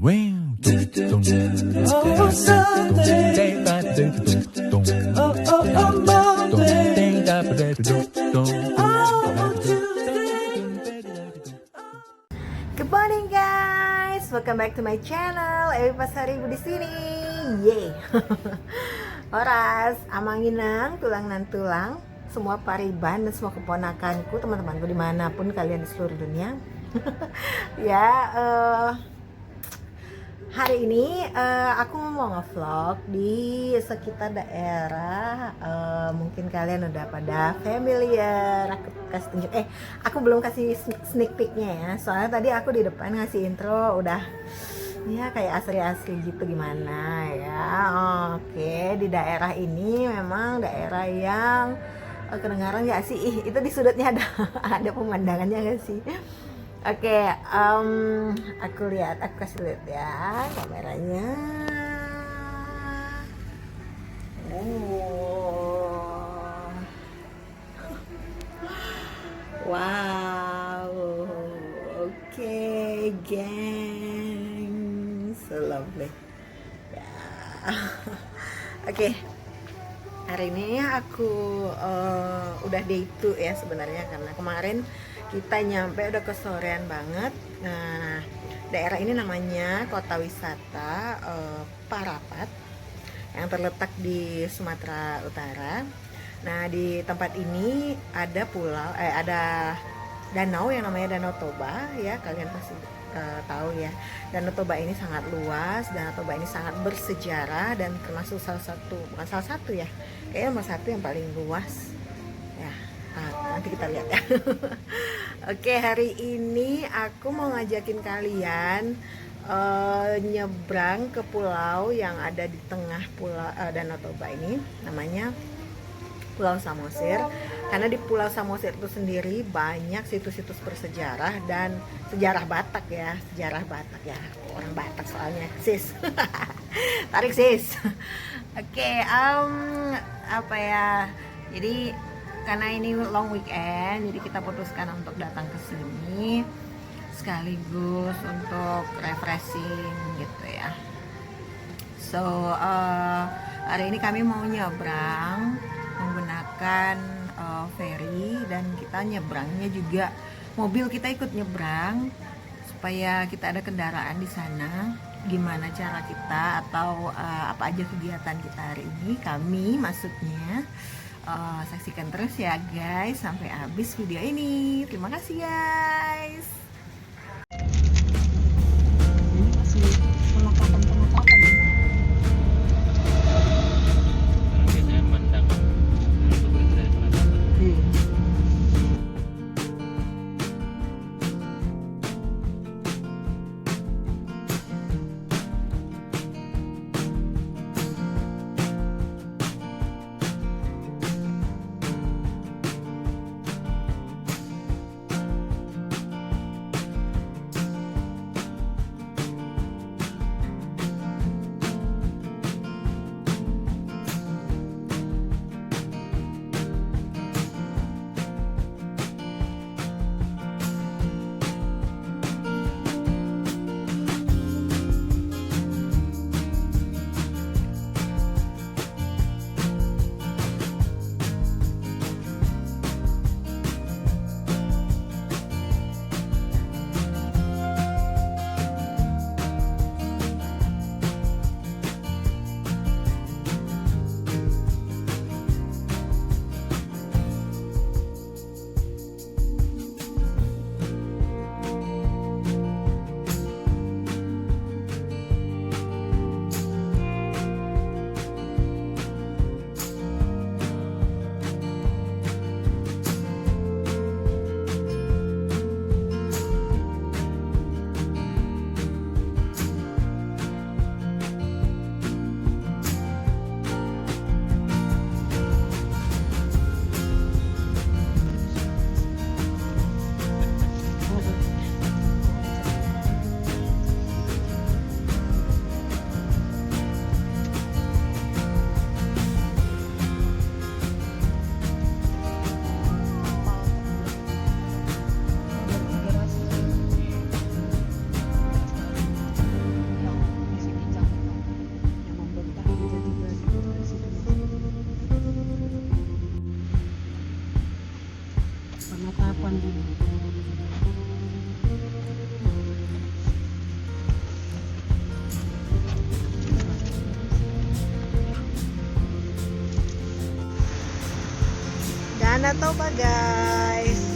Good morning guys, welcome back to my channel. Ewi Pasaribu di sini. Yeay. Horas, amanginang, tulang nan tulang, semua pariban dan semua keponakanku, teman-temanku dimanapun kalian di seluruh dunia. Ya, hari ini aku mau ngevlog di sekitar daerah. Mungkin kalian udah pada familiar. Aku kasih tunjuk, aku belum kasih sneak peeknya ya. Soalnya tadi aku di depan ngasih intro udah ya kayak asli-asli gitu gimana ya. Oke, di daerah ini memang daerah yang kedengaran gak sih? Itu di sudutnya ada ada pemandangannya gak sih? Oke, aku kasih lihat ya kameranya. Wow, oke, geng, so lovely. Ya. Oke, hari ini aku udah day 2 ya sebenarnya, karena kemarin kita nyampe udah kesorean banget. Nah, daerah ini namanya Kota Wisata Parapat yang terletak di Sumatera Utara. Nah, di tempat ini ada ada danau yang namanya Danau Toba ya, kalian pasti tahu ya. Danau Toba ini sangat luas, Danau Toba ini sangat bersejarah dan termasuk bukan salah satu ya, kayaknya nomor 1 yang paling luas ya. Nanti kita lihat ya. Oke, hari ini aku mau ngajakin kalian nyebrang ke pulau yang ada di tengah pulau Danau Toba ini, namanya Pulau Samosir. Karena di Pulau Samosir itu sendiri banyak situs-situs bersejarah dan sejarah Batak ya, orang Batak soalnya, sis. Tarik sis. Oke, apa ya? Jadi karena ini long weekend, jadi kita putuskan untuk datang ke sini sekaligus untuk refreshing gitu ya. So hari ini kami mau nyebrang menggunakan ferry, dan kita nyebrangnya juga mobil kita ikut nyebrang supaya kita ada kendaraan di sana. Gimana cara kita atau apa aja kegiatan kita hari ini, kami maksudnya. Saksikan terus ya guys sampai habis video ini. Terima kasih guys. Ini masih penetapan ya. Danau Toba guys.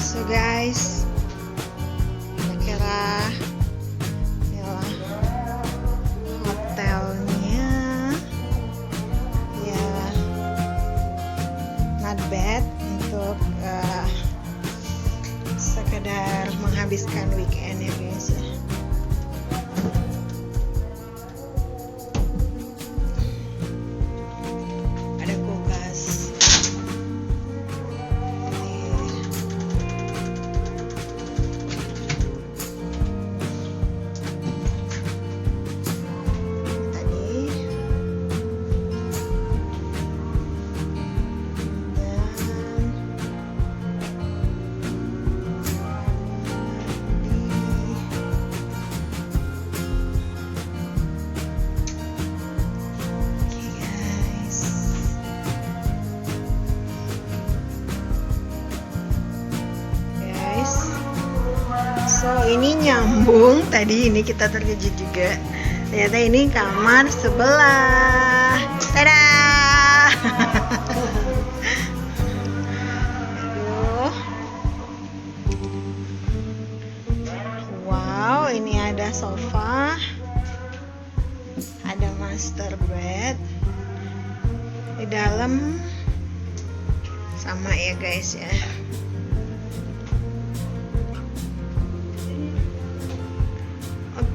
So guys, kira-kira inilah hotelnya, ya not bad untuk sekedar menghabiskan weekend ya guys ya. Ada kulkas. So ini nyambung, tadi ini kita terkejut juga. Ternyata ini kamar sebelah. Dadah. Aduh. Wow, ini ada sofa, ada master bed di dalam, sama ya guys ya.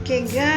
Oke guys.